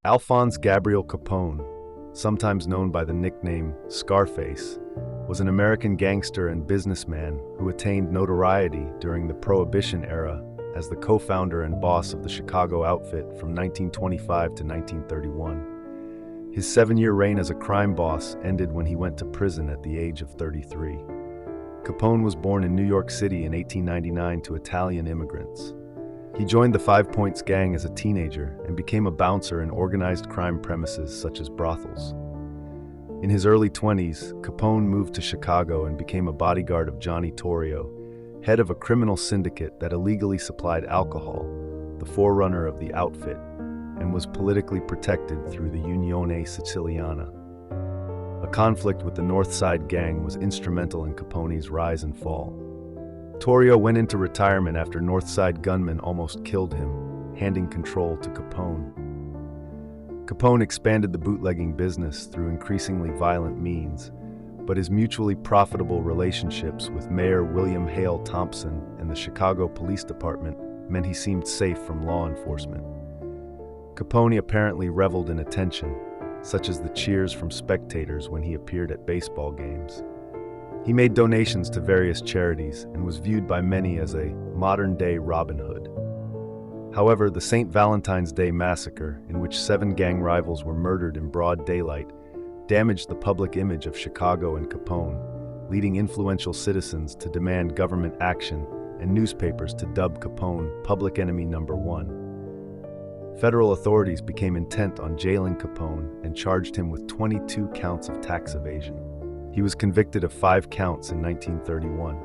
Alphonse Gabriel Capone, sometimes known by the nickname Scarface, was an American gangster and businessman who attained notoriety during the Prohibition era as the co-founder and boss of the Chicago outfit from 1925 to 1931. His 7-year reign as a crime boss ended when he went to prison at the age of 33. Capone was born in New York City in 1899 to Italian immigrants. He joined the Five Points gang as a teenager and became a bouncer in organized crime premises such as brothels. In his early 20s, Capone moved to Chicago and became a bodyguard of Johnny Torrio, head of a criminal syndicate that illegally supplied alcohol, the forerunner of the outfit, and was politically protected through the Unione Siciliana. A conflict with the North Side gang was instrumental in Capone's rise and fall. Torrio went into retirement after North Side gunmen almost killed him, handing control to Capone. Capone expanded the bootlegging business through increasingly violent means, but his mutually profitable relationships with Mayor William Hale Thompson and the Chicago Police Department meant he seemed safe from law enforcement. Capone apparently reveled in attention, such as the cheers from spectators when he appeared at baseball games. He made donations to various charities and was viewed by many as a modern-day Robin Hood. However, the St. Valentine's Day massacre, in which 7 gang rivals were murdered in broad daylight, damaged the public image of Chicago and Capone, leading influential citizens to demand government action and newspapers to dub Capone public enemy number 1. Federal authorities became intent on jailing Capone and charged him with 22 counts of tax evasion. He was convicted of 5 counts in 1931.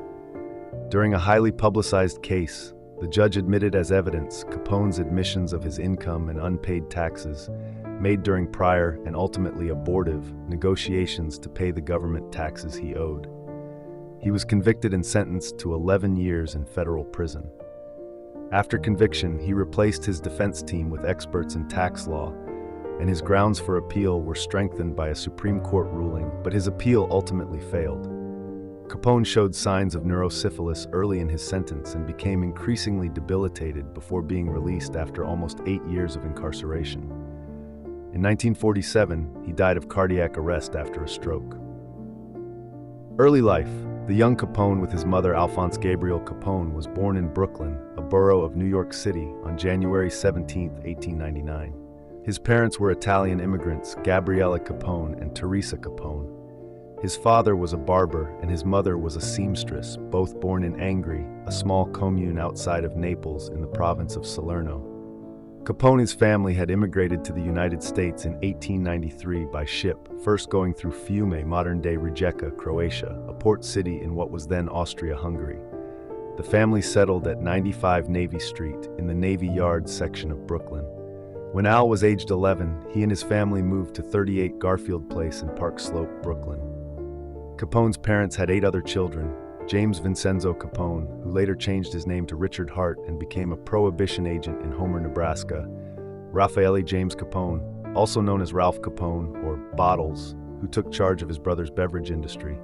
During a highly publicized case, the judge admitted as evidence Capone's admissions of his income and unpaid taxes made during prior and ultimately abortive negotiations to pay the government taxes he owed. He was convicted and sentenced to 11 years in federal prison. After conviction, he replaced his defense team with experts in tax law, and his grounds for appeal were strengthened by a Supreme Court ruling, but his appeal ultimately failed. Capone showed signs of neurosyphilis early in his sentence and became increasingly debilitated before being released after almost 8 years of incarceration. In 1947, he died of cardiac arrest after a stroke. Early life. The young Capone with his mother Alphonse Gabriel Capone was born in Brooklyn, a borough of New York City, on January 17, 1899. His parents were Italian immigrants, Gabriella Capone and Teresa Capone. His father was a barber and his mother was a seamstress, both born in Angri, a small commune outside of Naples in the province of Salerno. Capone's family had immigrated to the United States in 1893 by ship, first going through Fiume, modern-day Rijeka, Croatia, a port city in what was then Austria-Hungary. The family settled at 95 Navy Street in the Navy Yards section of Brooklyn. When Al was aged 11, he and his family moved to 38 Garfield Place in Park Slope, Brooklyn. Capone's parents had 8 other children: James Vincenzo Capone, who later changed his name to Richard Hart and became a Prohibition agent in Homer, Nebraska; Raffaele James Capone, also known as Ralph Capone, or Bottles, who took charge of his brother's beverage industry;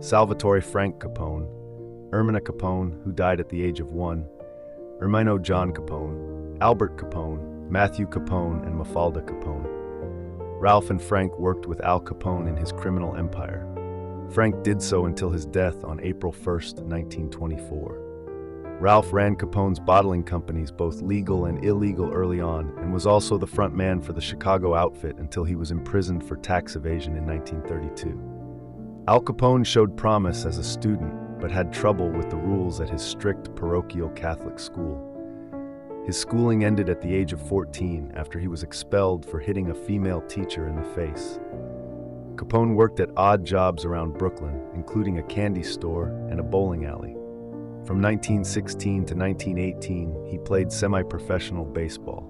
Salvatore Frank Capone; Ermina Capone, who died at the age of 1; Ermino John Capone; Albert Capone; Matthew Capone, and Mafalda Capone. Ralph and Frank worked with Al Capone in his criminal empire. Frank did so until his death on April 1, 1924. Ralph ran Capone's bottling companies, both legal and illegal, early on, and was also the front man for the Chicago outfit until he was imprisoned for tax evasion in 1932. Al Capone showed promise as a student, but had trouble with the rules at his strict parochial Catholic school. His schooling ended at the age of 14 after he was expelled for hitting a female teacher in the face. Capone worked at odd jobs around Brooklyn, including a candy store and a bowling alley. From 1916 to 1918, he played semi-professional baseball.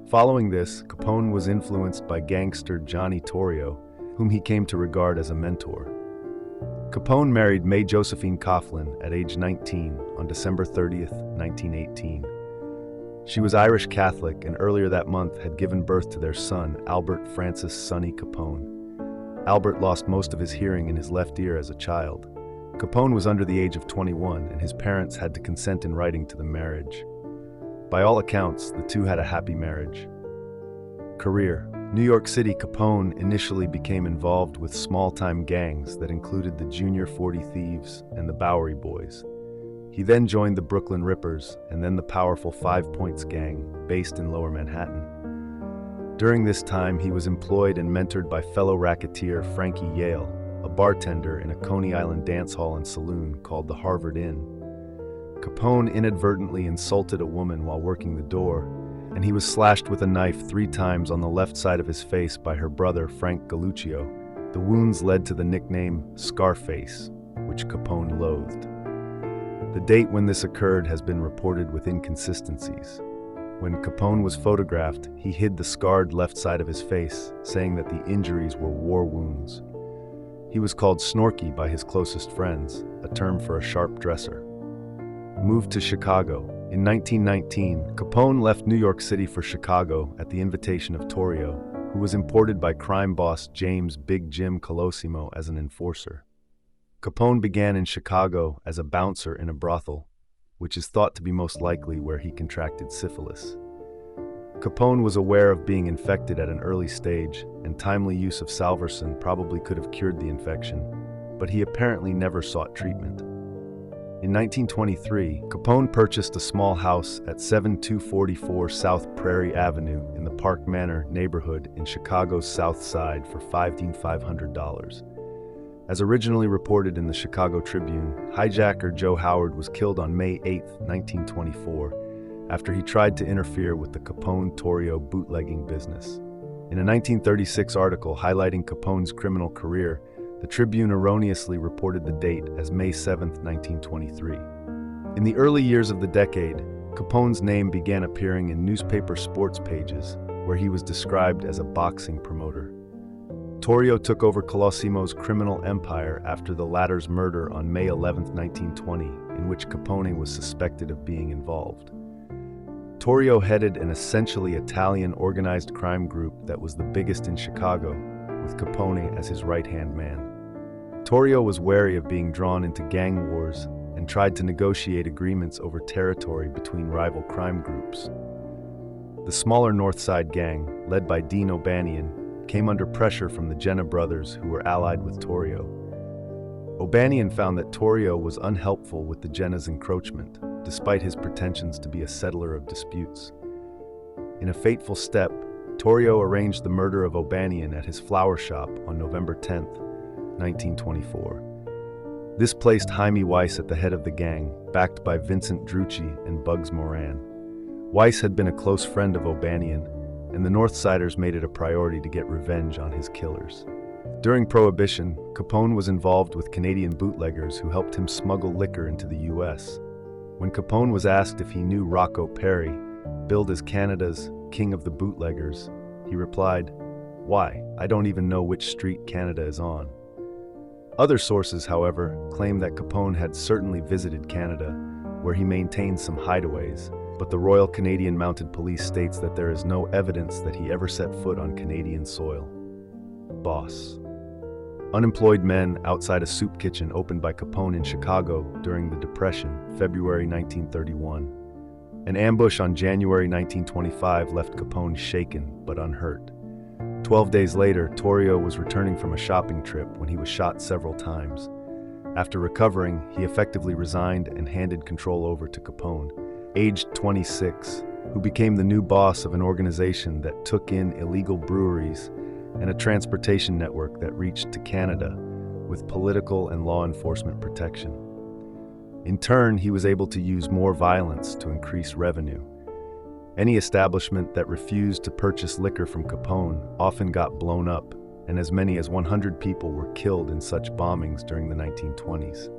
Following this, Capone was influenced by gangster Johnny Torrio, whom he came to regard as a mentor. Capone married May Josephine Coughlin at age 19 on December 30, 1918. She was Irish Catholic and earlier that month had given birth to their son, Albert Francis Sonny Capone. Albert lost most of his hearing in his left ear as a child. Capone was under the age of 21 and his parents had to consent in writing to the marriage. By all accounts, the two had a happy marriage. Career. New York City, Capone initially became involved with small-time gangs that included the Junior 40 Thieves and the Bowery Boys. He then joined the Brooklyn Rippers and then the powerful 5 Points Gang, based in Lower Manhattan. During this time, he was employed and mentored by fellow racketeer Frankie Yale, a bartender in a Coney Island dance hall and saloon called the Harvard Inn. Capone inadvertently insulted a woman while working the door, and he was slashed with a knife 3 times on the left side of his face by her brother Frank Galluccio. The wounds led to the nickname Scarface, which Capone loathed. The date when this occurred has been reported with inconsistencies. When Capone was photographed, he hid the scarred left side of his face, saying that the injuries were war wounds. He was called Snorky by his closest friends, a term for a sharp dresser. Moved to Chicago. In 1919, Capone left New York City for Chicago at the invitation of Torrio, who was imported by crime boss James Big Jim Colosimo as an enforcer. Capone began in Chicago as a bouncer in a brothel, which is thought to be most likely where he contracted syphilis. Capone was aware of being infected at an early stage, and timely use of Salvarsan probably could have cured the infection, but he apparently never sought treatment. In 1923, Capone purchased a small house at 7244 South Prairie Avenue in the Park Manor neighborhood in Chicago's South Side for $15,500. As originally reported in the Chicago Tribune, hijacker Joe Howard was killed on May 8, 1924, after he tried to interfere with the Capone-Torrio bootlegging business. In a 1936 article highlighting Capone's criminal career, the Tribune erroneously reported the date as May 7, 1923. In the early years of the decade, Capone's name began appearing in newspaper sports pages, where he was described as a boxing promoter. Torrio took over Colosimo's criminal empire after the latter's murder on May 11, 1920, in which Capone was suspected of being involved. Torrio headed an essentially Italian organized crime group that was the biggest in Chicago, with Capone as his right-hand man. Torrio was wary of being drawn into gang wars and tried to negotiate agreements over territory between rival crime groups. The smaller North Side gang, led by Dean O'Banion, came under pressure from the Jenna brothers, who were allied with Torrio. O'Banion found that Torrio was unhelpful with the Jenna's encroachment, despite his pretensions to be a settler of disputes. In a fateful step, Torrio arranged the murder of O'Banion at his flower shop on November 10, 1924. This placed Jaime Weiss at the head of the gang, backed by Vincent Drucci and Bugs Moran. Weiss had been a close friend of O'Banion, and the Northsiders made it a priority to get revenge on his killers. During Prohibition, Capone was involved with Canadian bootleggers who helped him smuggle liquor into the U.S. When Capone was asked if he knew Rocco Perry, billed as Canada's King of the Bootleggers, he replied, "Why, I don't even know which street Canada is on." Other sources, however, claim that Capone had certainly visited Canada, where he maintained some hideaways, but the Royal Canadian Mounted Police states that there is no evidence that he ever set foot on Canadian soil. Boss. Unemployed men outside a soup kitchen opened by Capone in Chicago during the Depression, February 1931. An ambush on January 1925 left Capone shaken but unhurt. 12 days later, Torrio was returning from a shopping trip when he was shot several times. After recovering, he effectively resigned and handed control over to Capone, aged 26, who became the new boss of an organization that took in illegal breweries and a transportation network that reached to Canada with political and law enforcement protection. In turn, he was able to use more violence to increase revenue. Any establishment that refused to purchase liquor from Capone often got blown up, and as many as 100 people were killed in such bombings during the 1920s.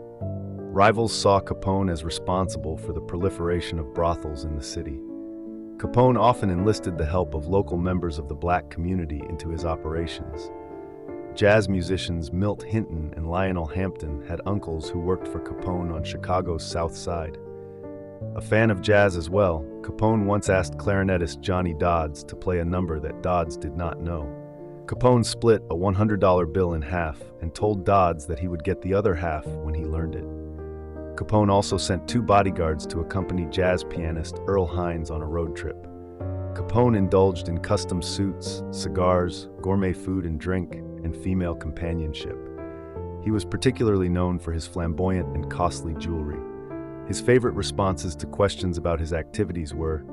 Rivals saw Capone as responsible for the proliferation of brothels in the city. Capone often enlisted the help of local members of the black community into his operations. Jazz musicians Milt Hinton and Lionel Hampton had uncles who worked for Capone on Chicago's South Side. A fan of jazz as well, Capone once asked clarinetist Johnny Dodds to play a number that Dodds did not know. Capone split a $100 bill in half and told Dodds that he would get the other half when he learned it. Capone also sent 2 bodyguards to accompany jazz pianist Earl Hines on a road trip. Capone indulged in custom suits, cigars, gourmet food and drink, and female companionship. He was particularly known for his flamboyant and costly jewelry. His favorite responses to questions about his activities were,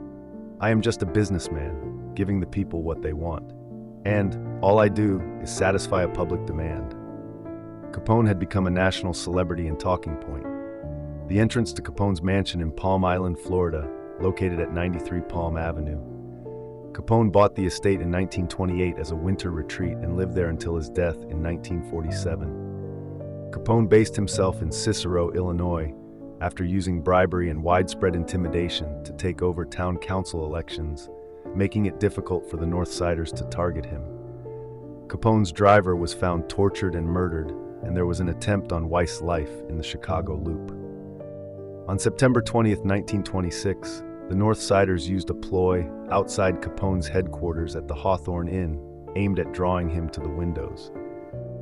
"I am just a businessman, giving the people what they want. And all I do is satisfy a public demand." Capone had become a national celebrity and talking point. The entrance to Capone's mansion in Palm Island, Florida, located at 93 Palm Avenue. Capone bought the estate in 1928 as a winter retreat and lived there until his death in 1947. Capone based himself in Cicero, Illinois, after using bribery and widespread intimidation to take over town council elections, making it difficult for the Northsiders to target him. Capone's driver was found tortured and murdered, and there was an attempt on Weiss's life in the Chicago Loop. On September 20, 1926, the Northsiders used a ploy outside Capone's headquarters at the Hawthorne Inn, aimed at drawing him to the windows.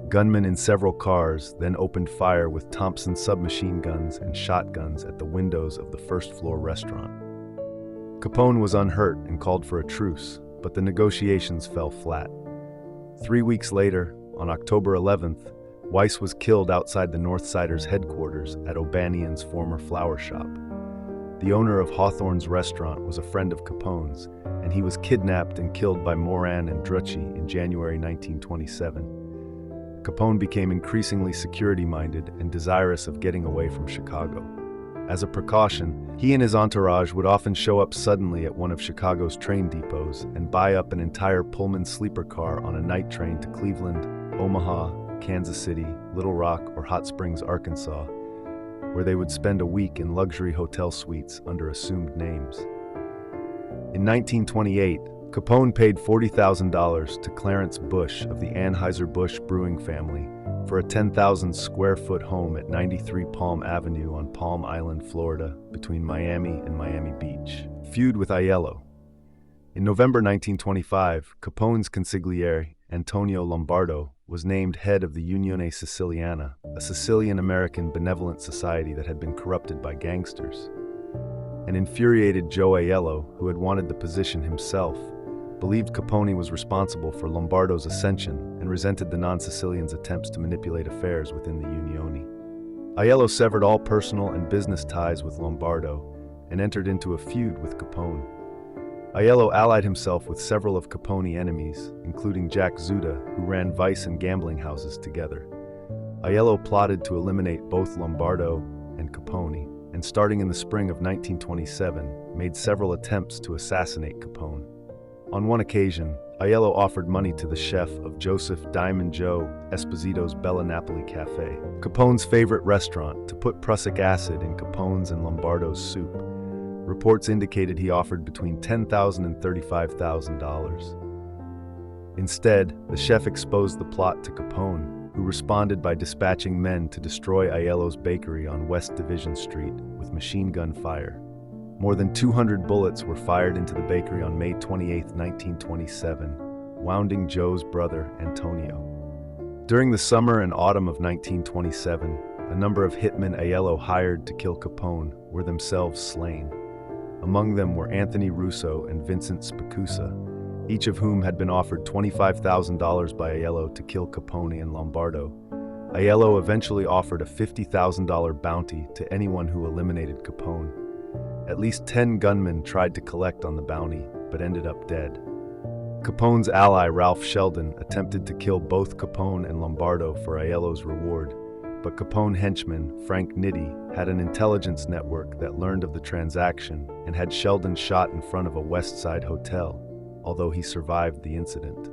Gunmen in several cars then opened fire with Thompson submachine guns and shotguns at the windows of the first-floor restaurant. Capone was unhurt and called for a truce, but the negotiations fell flat. 3 weeks later, on October 11th, Weiss was killed outside the Northsiders' headquarters at O'Banian's former flower shop. The owner of Hawthorne's restaurant was a friend of Capone's, and he was kidnapped and killed by Moran and Drucci in January 1927. Capone became increasingly security-minded and desirous of getting away from Chicago. As a precaution, he and his entourage would often show up suddenly at one of Chicago's train depots and buy up an entire Pullman sleeper car on a night train to Cleveland, Omaha, Kansas City, Little Rock, or Hot Springs, Arkansas, where they would spend a week in luxury hotel suites under assumed names. In 1928, Capone paid $40,000 to Clarence Bush of the Anheuser-Busch brewing family for a 10,000-square-foot home at 93 Palm Avenue on Palm Island, Florida, between Miami and Miami Beach. Feud with Aiello. In November 1925, Capone's consigliere, Antonio Lombardo, was named head of the Unione Siciliana, a Sicilian-American benevolent society that had been corrupted by gangsters. An infuriated Joe Aiello, who had wanted the position himself, believed Capone was responsible for Lombardo's ascension and resented the non-Sicilians' attempts to manipulate affairs within the Unione. Aiello severed all personal and business ties with Lombardo and entered into a feud with Capone. Aiello allied himself with several of Capone's enemies, including Jack Zuda, who ran vice and gambling houses together. Aiello plotted to eliminate both Lombardo and Capone, and starting in the spring of 1927, made several attempts to assassinate Capone. On one occasion, Aiello offered money to the chef of Joseph Diamond Joe Esposito's Bella Napoli Cafe, Capone's favorite restaurant, to put prussic acid in Capone's and Lombardo's soup. Reports indicated he offered between $10,000 and $35,000. Instead, the chef exposed the plot to Capone, who responded by dispatching men to destroy Aiello's bakery on West Division Street with machine gun fire. More than 200 bullets were fired into the bakery on May 28, 1927, wounding Joe's brother, Antonio. During the summer and autumn of 1927, a number of hitmen Aiello hired to kill Capone were themselves slain. Among them were Anthony Russo and Vincent Spicuzza, each of whom had been offered $25,000 by Aiello to kill Capone and Lombardo. Aiello eventually offered a $50,000 bounty to anyone who eliminated Capone. At least 10 gunmen tried to collect on the bounty, but ended up dead. Capone's ally Ralph Sheldon attempted to kill both Capone and Lombardo for Aiello's reward, but Capone henchman Frank Nitti had an intelligence network that learned of the transaction and had Sheldon shot in front of a West Side hotel, although he survived the incident.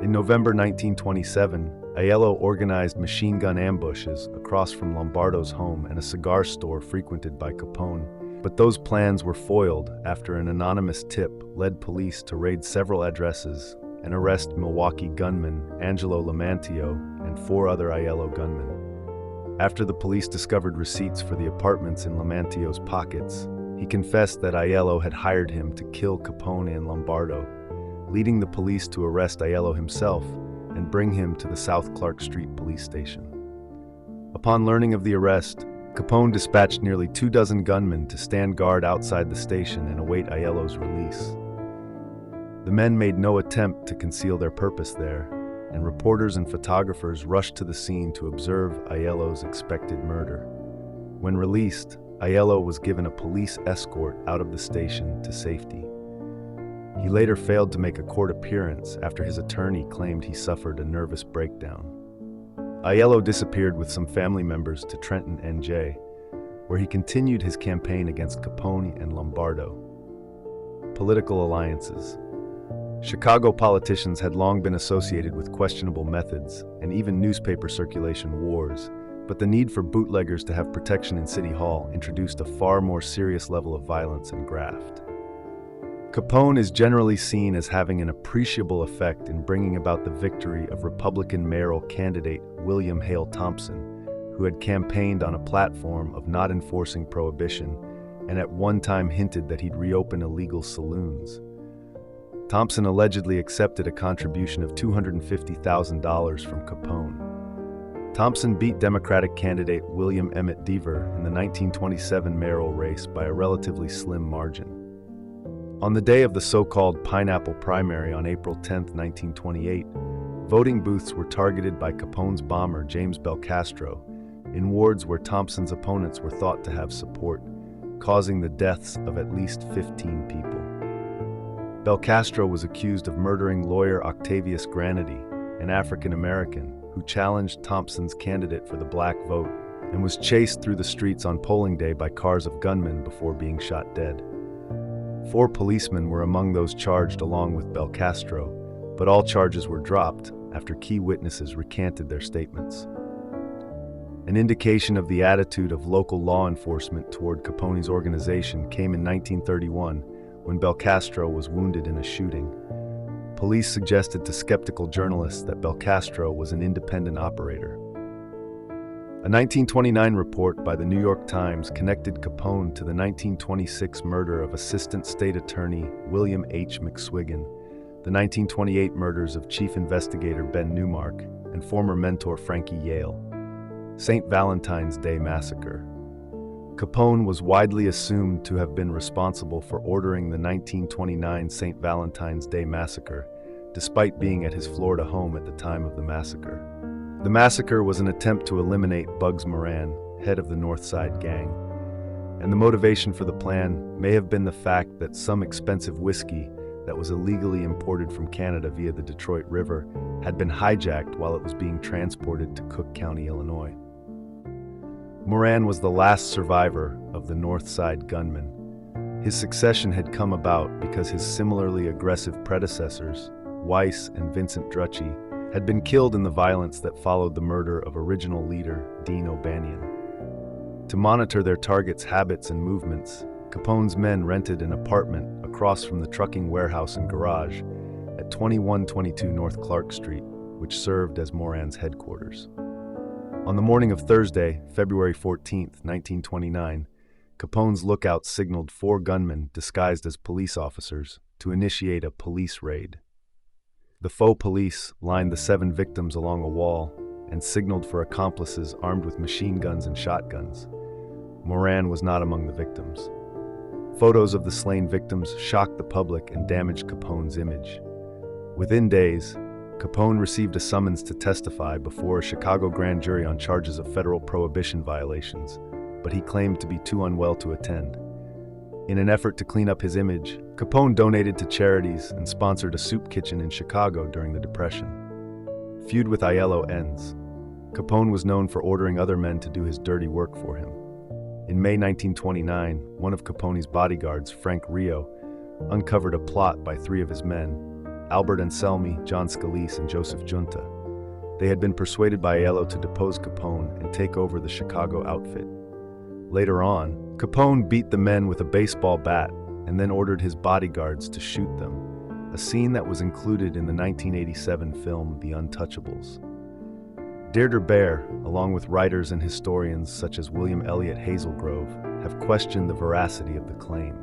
In November 1927, Aiello organized machine gun ambushes across from Lombardo's home and a cigar store frequented by Capone, but those plans were foiled after an anonymous tip led police to raid several addresses and arrest Milwaukee gunman Angelo Lamantio and 4 other Aiello gunmen. After the police discovered receipts for the apartments in Lamantio's pockets, he confessed that Aiello had hired him to kill Capone and Lombardo, leading the police to arrest Aiello himself and bring him to the South Clark Street police station. Upon learning of the arrest, Capone dispatched nearly 24 gunmen to stand guard outside the station and await Aiello's release. The men made no attempt to conceal their purpose there, and reporters and photographers rushed to the scene to observe Aiello's expected murder. When released, Aiello was given a police escort out of the station to safety. He later failed to make a court appearance after his attorney claimed he suffered a nervous breakdown. Aiello disappeared with some family members to Trenton, NJ, where he continued his campaign against Capone and Lombardo. Political alliances. Chicago politicians had long been associated with questionable methods and even newspaper circulation wars, but the need for bootleggers to have protection in City Hall introduced a far more serious level of violence and graft. Capone is generally seen as having an appreciable effect in bringing about the victory of Republican mayoral candidate William Hale Thompson, who had campaigned on a platform of not enforcing Prohibition and at one time hinted that he'd reopen illegal saloons. Thompson allegedly accepted a contribution of $250,000 from Capone. Thompson beat Democratic candidate William Emmett Deaver in the 1927 mayoral race by a relatively slim margin. On the day of the so-called Pineapple Primary on April 10, 1928, voting booths were targeted by Capone's bomber James Belcastro in wards where Thompson's opponents were thought to have support, causing the deaths of at least 15 people. Belcastro was accused of murdering lawyer Octavius Granity, an African-American who challenged Thompson's candidate for the black vote and was chased through the streets on polling day by cars of gunmen before being shot dead. 4 policemen were among those charged along with Belcastro, but all charges were dropped after key witnesses recanted their statements. An indication of the attitude of local law enforcement toward Capone's organization came in 1931 when Belcastro was wounded in a shooting. Police suggested to skeptical journalists that Belcastro was an independent operator. A 1929 report by the New York Times connected Capone to the 1926 murder of Assistant State Attorney William H. McSwiggan, the 1928 murders of Chief Investigator Ben Newmark, and former mentor Frankie Yale. St. Valentine's Day Massacre. Capone was widely assumed to have been responsible for ordering the 1929 St. Valentine's Day Massacre, despite being at his Florida home at the time of the massacre. The massacre was an attempt to eliminate Bugs Moran, head of the North Side Gang, and the motivation for the plan may have been the fact that some expensive whiskey that was illegally imported from Canada via the Detroit River had been hijacked while it was being transported to Cook County, Illinois. Moran was the last survivor of the North Side gunmen. His succession had come about because his similarly aggressive predecessors, Weiss and Vincent Drucci, had been killed in the violence that followed the murder of original leader Dean O'Banion. To monitor their targets' habits and movements, Capone's men rented an apartment across from the trucking warehouse and garage at 2122 North Clark Street, which served as Moran's headquarters. On the morning of Thursday, February 14, 1929, Capone's lookout signaled 4 gunmen disguised as police officers to initiate a police raid. The faux police lined the 7 victims along a wall and signaled for accomplices armed with machine guns and shotguns. Moran was not among the victims. Photos of the slain victims shocked the public and damaged Capone's image. Within days, Capone received a summons to testify before a Chicago grand jury on charges of federal prohibition violations, but he claimed to be too unwell to attend. In an effort to clean up his image, Capone donated to charities and sponsored a soup kitchen in Chicago during the Depression. Feud with Aiello ends. Capone was known for ordering other men to do his dirty work for him. In May 1929, one of Capone's bodyguards, Frank Rio, uncovered a plot by 3 of his men, Albert Anselmi, John Scalise, and Joseph Junta. They had been persuaded by Aiello to depose Capone and take over the Chicago outfit. Later on, Capone beat the men with a baseball bat and then ordered his bodyguards to shoot them, a scene that was included in the 1987 film The Untouchables. Deirdre Bair, along with writers and historians such as William Elliott Hazelgrove, have questioned the veracity of the claim.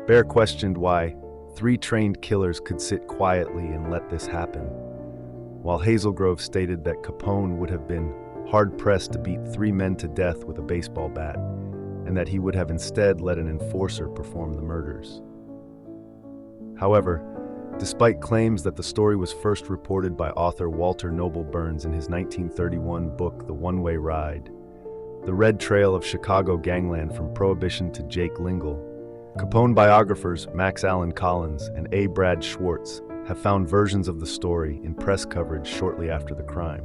Bair questioned why 3 trained killers could sit quietly and let this happen, while Hazelgrove stated that Capone would have been hard-pressed to beat 3 men to death with a baseball bat, and that he would have instead let an enforcer perform the murders. However, despite claims that the story was first reported by author Walter Noble Burns in his 1931 book The One-Way Ride, The Red Trail of Chicago Gangland from Prohibition to Jake Lingle, Capone biographers Max Allen Collins and A. Brad Schwartz have found versions of the story in press coverage shortly after the crime.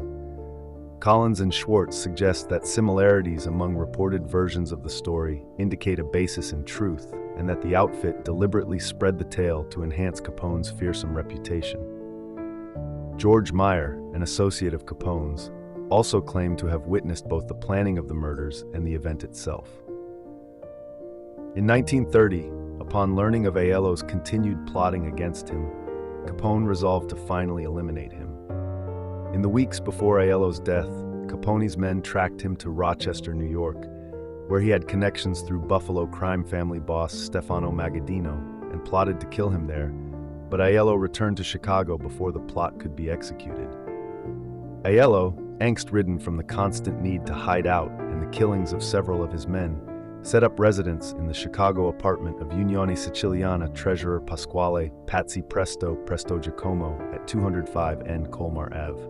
Collins and Schwartz suggest that similarities among reported versions of the story indicate a basis in truth, and that the outfit deliberately spread the tale to enhance Capone's fearsome reputation. George Meyer, an associate of Capone's, also claimed to have witnessed both the planning of the murders and the event itself. In 1930, upon learning of Aiello's continued plotting against him, Capone resolved to finally eliminate him. In the weeks before Aiello's death, Capone's men tracked him to Rochester, New York, where he had connections through Buffalo crime family boss Stefano Magaddino, and plotted to kill him there, but Aiello returned to Chicago before the plot could be executed. Aiello, angst-ridden from the constant need to hide out and the killings of several of his men, set up residence in the Chicago apartment of Unione Siciliana treasurer Pasquale Patsy Presto Giacomo at 205 N Colmar Ave.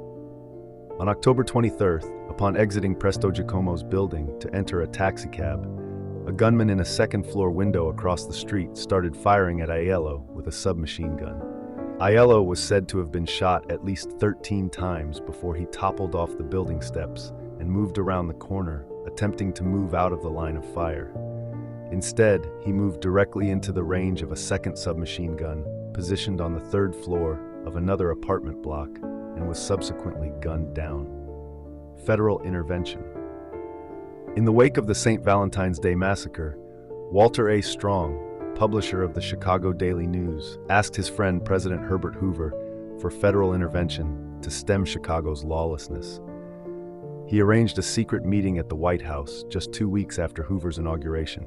On October 23rd, upon exiting Presto Giacomo's building to enter a taxicab, a gunman in a second-floor window across the street started firing at Aiello with a submachine gun. Aiello was said to have been shot at least 13 times before he toppled off the building steps and moved around the corner, attempting to move out of the line of fire. Instead, he moved directly into the range of a second submachine gun, positioned on the third floor of another apartment block, and was subsequently gunned down. Federal intervention. In the wake of the St. Valentine's Day massacre, Walter A. Strong, publisher of the Chicago Daily News, asked his friend President Herbert Hoover for federal intervention to stem Chicago's lawlessness. He arranged a secret meeting at the White House just 2 weeks after Hoover's inauguration.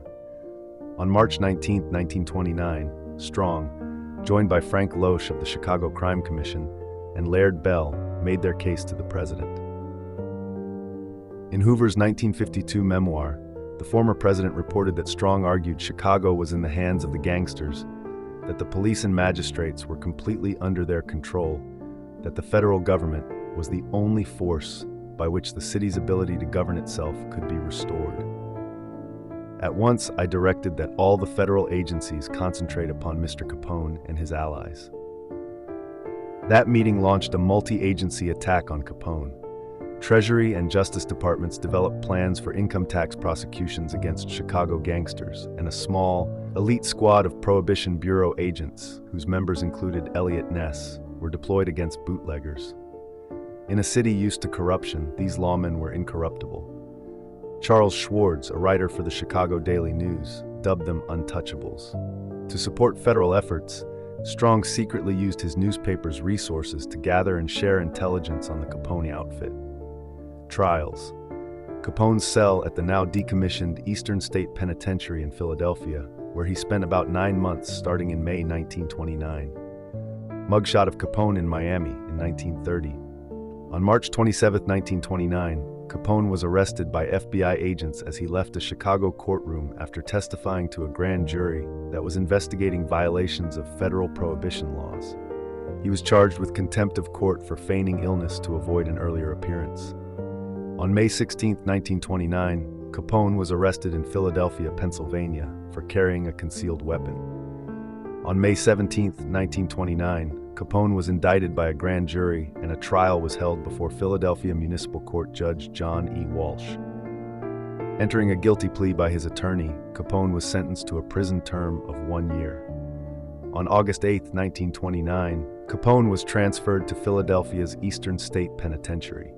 On March 19, 1929, Strong, joined by Frank Loesch of the Chicago Crime Commission and Laird Bell, made their case to the president. In Hoover's 1952 memoir, the former president reported that Strong argued Chicago was in the hands of the gangsters, that the police and magistrates were completely under their control, that the federal government was the only force by which the city's ability to govern itself could be restored. At once, I directed that all the federal agencies concentrate upon Mr. Capone and his allies. That meeting launched a multi-agency attack on Capone. Treasury and Justice Departments developed plans for income tax prosecutions against Chicago gangsters, and a small, elite squad of Prohibition Bureau agents, whose members included Elliot Ness, were deployed against bootleggers. In a city used to corruption, these lawmen were incorruptible. Charles Schwartz, a writer for the Chicago Daily News, dubbed them untouchables. To support federal efforts, Strong secretly used his newspaper's resources to gather and share intelligence on the Capone outfit. Trials. Capone's cell at the now decommissioned Eastern State Penitentiary in Philadelphia, where he spent about 9 months starting in May 1929. Mugshot of Capone in Miami in 1930. On March 27, 1929, Capone was arrested by FBI agents as he left a Chicago courtroom after testifying to a grand jury that was investigating violations of federal prohibition laws. He was charged with contempt of court for feigning illness to avoid an earlier appearance. On May 16, 1929, Capone was arrested in Philadelphia, Pennsylvania, for carrying a concealed weapon. On May 17, 1929, Capone was indicted by a grand jury and a trial was held before Philadelphia Municipal Court Judge John E. Walsh. Entering a guilty plea by his attorney, Capone was sentenced to a prison term of 1 year. On August 8, 1929, Capone was transferred to Philadelphia's Eastern State Penitentiary.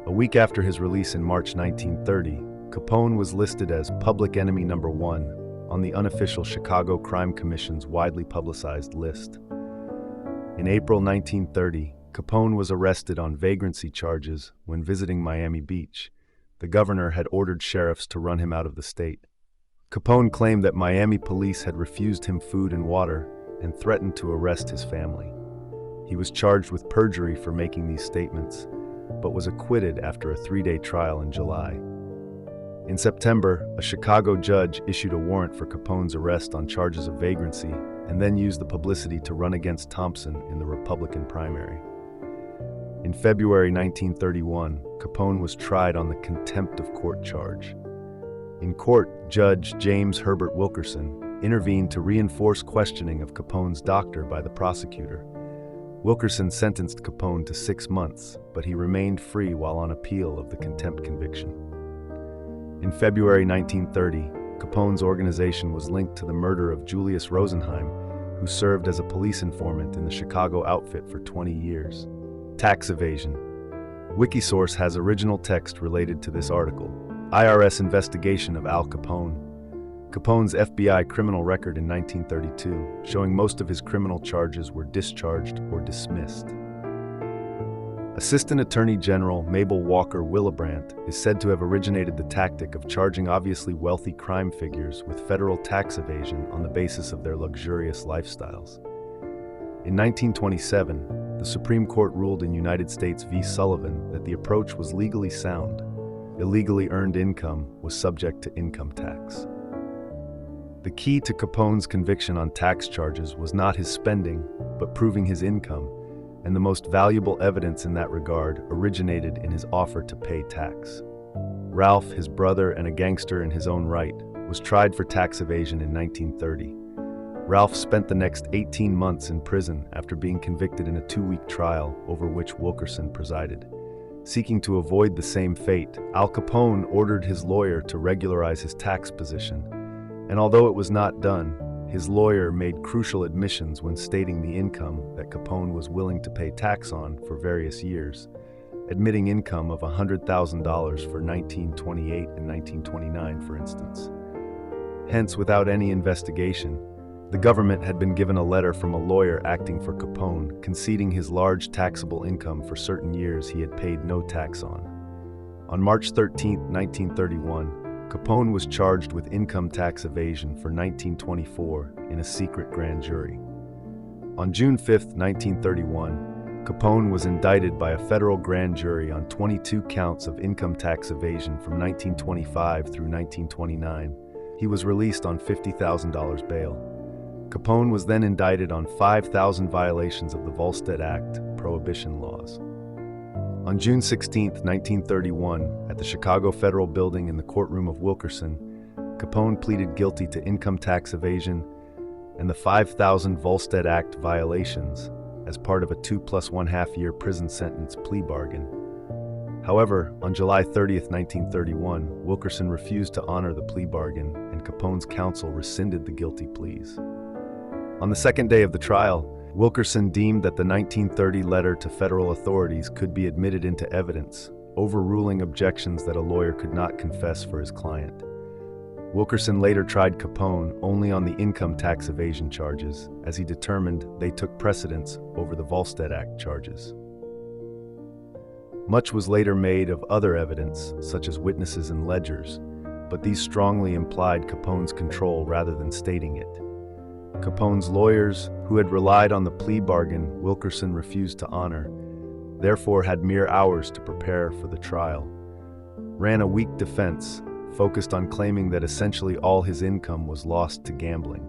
A week after his release in March 1930, Capone was listed as Public Enemy No. 1 on the unofficial Chicago Crime Commission's widely publicized list. In April 1930, Capone was arrested on vagrancy charges when visiting Miami Beach. The governor had ordered sheriffs to run him out of the state. Capone claimed that Miami police had refused him food and water and threatened to arrest his family. He was charged with perjury for making these statements, but was acquitted after a 3-day trial in July. In September, a Chicago judge issued a warrant for Capone's arrest on charges of vagrancy and then used the publicity to run against Thompson in the Republican primary. In February 1931, Capone was tried on the contempt of court charge. In court, Judge James Herbert Wilkerson intervened to reinforce questioning of Capone's doctor by the prosecutor. Wilkerson sentenced Capone to 6 months, but he remained free while on appeal of the contempt conviction. In February 1930, Capone's organization was linked to the murder of Julius Rosenheim, who served as a police informant in the Chicago outfit for 20 years. Tax evasion. Wikisource has original text related to this article. IRS investigation of Al Capone. Capone's FBI criminal record in 1932, showing most of his criminal charges were discharged or dismissed. Assistant Attorney General Mabel Walker Willebrandt is said to have originated the tactic of charging obviously wealthy crime figures with federal tax evasion on the basis of their luxurious lifestyles. In 1927, the Supreme Court ruled in United States v. Sullivan that the approach was legally sound. Illegally earned income was subject to income tax. The key to Capone's conviction on tax charges was not his spending, but proving his income, and the most valuable evidence in that regard originated in his offer to pay tax. Ralph, his brother and a gangster in his own right, was tried for tax evasion in 1930. Ralph spent the next 18 months in prison after being convicted in a 2-week trial over which Wilkerson presided. Seeking to avoid the same fate, Al Capone ordered his lawyer to regularize his tax position, and although it was not done, his lawyer made crucial admissions when stating the income that Capone was willing to pay tax on for various years, admitting income of $100,000 for 1928 and 1929, for instance. Hence, without any investigation, the government had been given a letter from a lawyer acting for Capone, conceding his large taxable income for certain years he had paid no tax on. On March 13, 1931, Capone was charged with income tax evasion for 1924 in a secret grand jury. On June 5, 1931, Capone was indicted by a federal grand jury on 22 counts of income tax evasion from 1925 through 1929. He was released on $50,000 bail. Capone was then indicted on 5,000 violations of the Volstead Act, Prohibition laws. On June 16, 1931, at the Chicago Federal Building in the courtroom of Wilkerson, Capone pleaded guilty to income tax evasion and the 5,000 Volstead Act violations as part of a 2 + 1/2 year prison sentence plea bargain. However, on July 30, 1931, Wilkerson refused to honor the plea bargain, and Capone's counsel rescinded the guilty pleas. On the second day of the trial, Wilkerson deemed that the 1930 letter to federal authorities could be admitted into evidence, overruling objections that a lawyer could not confess for his client. Wilkerson later tried Capone only on the income tax evasion charges, as he determined they took precedence over the Volstead Act charges. Much was later made of other evidence, such as witnesses and ledgers, but these strongly implied Capone's control rather than stating it. Capone's lawyers, who had relied on the plea bargain Wilkerson refused to honor, therefore had mere hours to prepare for the trial, ran a weak defense, focused on claiming that essentially all his income was lost to gambling.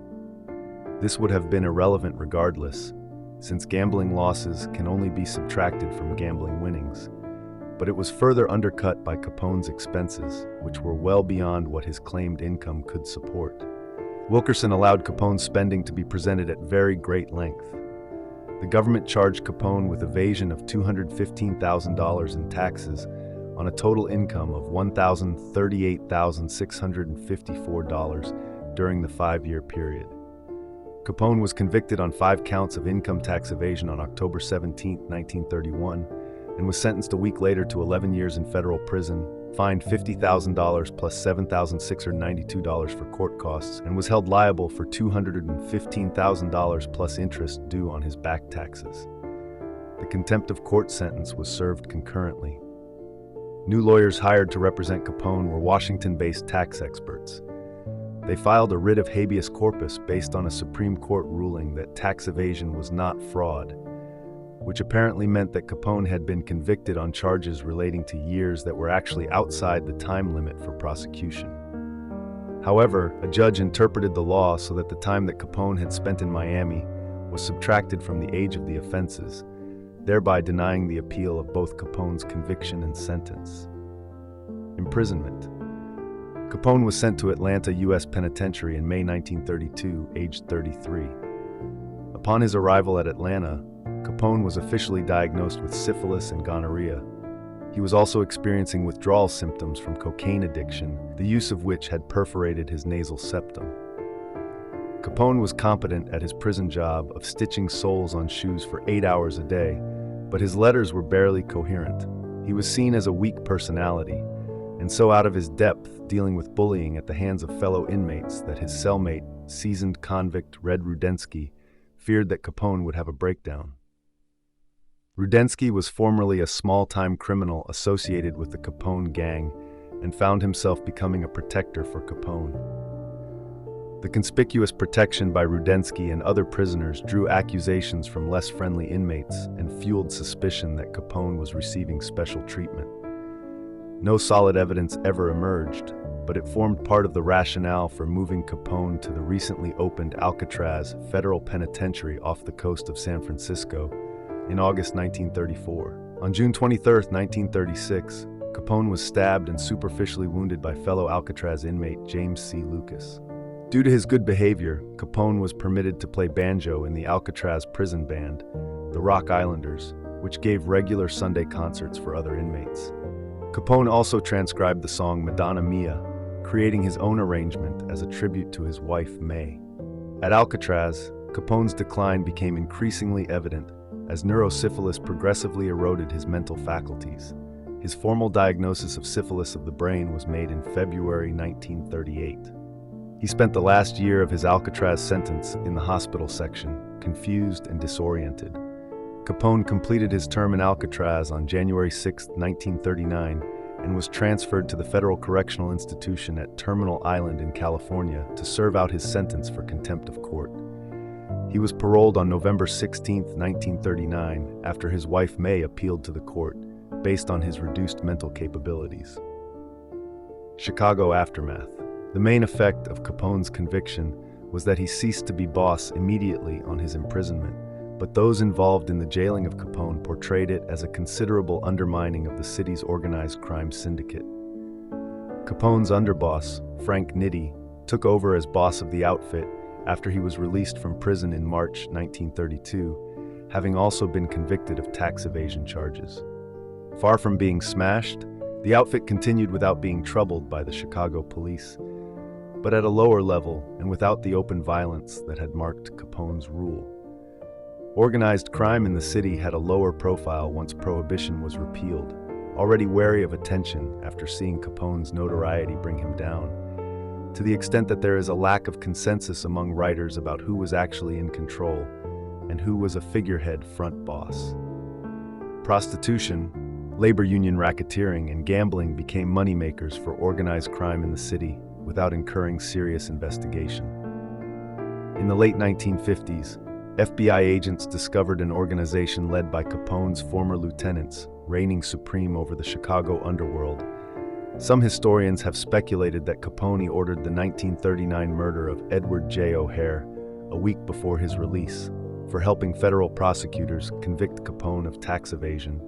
This would have been irrelevant regardless, since gambling losses can only be subtracted from gambling winnings, but it was further undercut by Capone's expenses, which were well beyond what his claimed income could support. Wilkerson allowed Capone's spending to be presented at very great length. The government charged Capone with evasion of $215,000 in taxes on a total income of $1,038,654 during the 5-year period. Capone was convicted on 5 counts of income tax evasion on October 17, 1931, and was sentenced a week later to 11 years in federal prison, fined $50,000 plus $7,692 for court costs, and was held liable for $215,000 plus interest due on his back taxes. The contempt of court sentence was served concurrently. New lawyers hired to represent Capone were Washington-based tax experts. They filed a writ of habeas corpus based on a Supreme Court ruling that tax evasion was not fraud, which apparently meant that Capone had been convicted on charges relating to years that were actually outside the time limit for prosecution. However, a judge interpreted the law so that the time that Capone had spent in Miami was subtracted from the age of the offenses, thereby denying the appeal of both Capone's conviction and sentence. Imprisonment. Capone was sent to Atlanta U.S. Penitentiary in May 1932, aged 33. Upon his arrival at Atlanta, Capone was officially diagnosed with syphilis and gonorrhea. He was also experiencing withdrawal symptoms from cocaine addiction, the use of which had perforated his nasal septum. Capone was competent at his prison job of stitching soles on shoes for 8 hours a day, but his letters were barely coherent. He was seen as a weak personality, and so out of his depth dealing with bullying at the hands of fellow inmates that his cellmate, seasoned convict Red Rudensky, feared that Capone would have a breakdown. Rudensky was formerly a small-time criminal associated with the Capone gang and found himself becoming a protector for Capone. The conspicuous protection by Rudensky and other prisoners drew accusations from less friendly inmates and fueled suspicion that Capone was receiving special treatment. No solid evidence ever emerged, but it formed part of the rationale for moving Capone to the recently opened Alcatraz Federal Penitentiary off the coast of San Francisco in August 1934. On June 23, 1936, Capone was stabbed and superficially wounded by fellow Alcatraz inmate James C. Lucas. Due to his good behavior, Capone was permitted to play banjo in the Alcatraz prison band, the Rock Islanders, which gave regular Sunday concerts for other inmates. Capone also transcribed the song Madonna Mia, creating his own arrangement as a tribute to his wife, May. At Alcatraz, Capone's decline became increasingly evident as neurosyphilis progressively eroded his mental faculties. His formal diagnosis of syphilis of the brain was made in February 1938. He spent the last year of his Alcatraz sentence in the hospital section, confused and disoriented. Capone completed his term in Alcatraz on January 6, 1939, and was transferred to the Federal Correctional Institution at Terminal Island in California to serve out his sentence for contempt of court. He was paroled on November 16, 1939, after his wife May appealed to the court, based on his reduced mental capabilities. Chicago aftermath. The main effect of Capone's conviction was that he ceased to be boss immediately on his imprisonment, but those involved in the jailing of Capone portrayed it as a considerable undermining of the city's organized crime syndicate. Capone's underboss, Frank Nitti, took over as boss of the outfit after he was released from prison in March 1932, having also been convicted of tax evasion charges. Far from being smashed, the outfit continued without being troubled by the Chicago police, but at a lower level and without the open violence that had marked Capone's rule. Organized crime in the city had a lower profile once Prohibition was repealed, already wary of attention after seeing Capone's notoriety bring him down, to the extent that there is a lack of consensus among writers about who was actually in control and who was a figurehead front boss. Prostitution, labor union racketeering, and gambling became moneymakers for organized crime in the city without incurring serious investigation. In the late 1950s, FBI agents discovered an organization led by Capone's former lieutenants, reigning supreme over the Chicago underworld. Some historians have speculated that Capone ordered the 1939 murder of Edward J. O'Hare a week before his release for helping federal prosecutors convict Capone of tax evasion,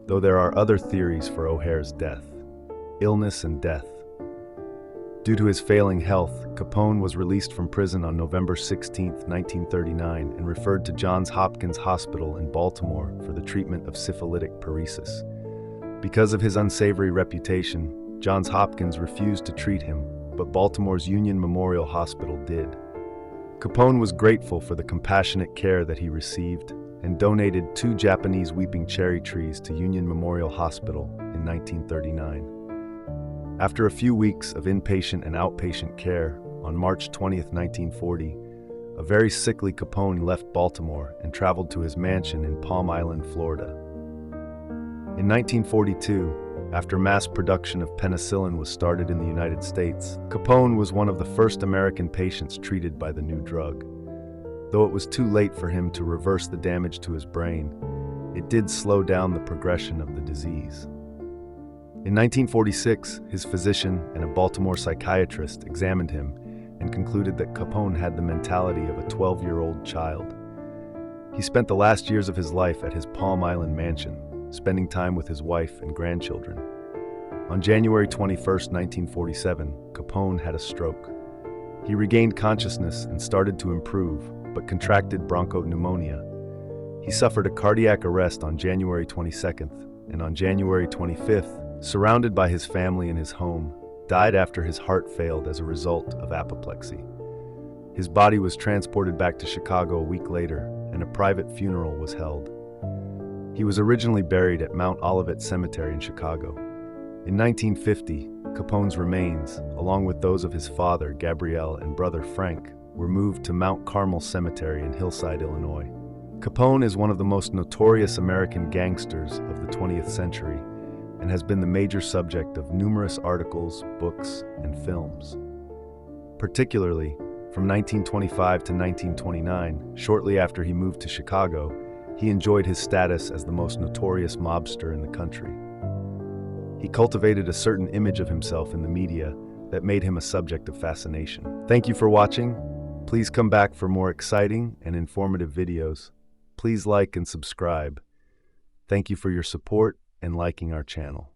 though there are other theories for O'Hare's death. Illness and death. Due to his failing health, Capone was released from prison on November 16, 1939, and referred to Johns Hopkins Hospital in Baltimore for the treatment of syphilitic paresis. Because of his unsavory reputation, Johns Hopkins refused to treat him, but Baltimore's Union Memorial Hospital did. Capone was grateful for the compassionate care that he received and donated 2 Japanese weeping cherry trees to Union Memorial Hospital in 1939. After a few weeks of inpatient and outpatient care, on March 20, 1940, a very sickly Capone left Baltimore and traveled to his mansion in Palm Island, Florida. In 1942, after mass production of penicillin was started in the United States, Capone was one of the first American patients treated by the new drug. Though it was too late for him to reverse the damage to his brain, it did slow down the progression of the disease. In 1946, his physician and a Baltimore psychiatrist examined him and concluded that Capone had the mentality of a 12-year-old child. He spent the last years of his life at his Palm Island mansion, spending time with his wife and grandchildren. On January 21, 1947, Capone had a stroke. He regained consciousness and started to improve, but contracted bronchopneumonia. He suffered a cardiac arrest on January 22nd, and on January 25th, surrounded by his family in his home, died after his heart failed as a result of apoplexy. His body was transported back to Chicago a week later, and a private funeral was held. He was originally buried at Mount Olivet Cemetery in Chicago. In 1950, Capone's remains, along with those of his father, Gabriel, and brother, Frank, were moved to Mount Carmel Cemetery in Hillside, Illinois. Capone is one of the most notorious American gangsters of the 20th century and has been the major subject of numerous articles, books, and films. Particularly, from 1925 to 1929, shortly after he moved to Chicago, he enjoyed his status as the most notorious mobster in the country. He cultivated a certain image of himself in the media that made him a subject of fascination. Thank you for watching. Please come back for more exciting and informative videos. Please like and subscribe. Thank you for your support and liking our channel.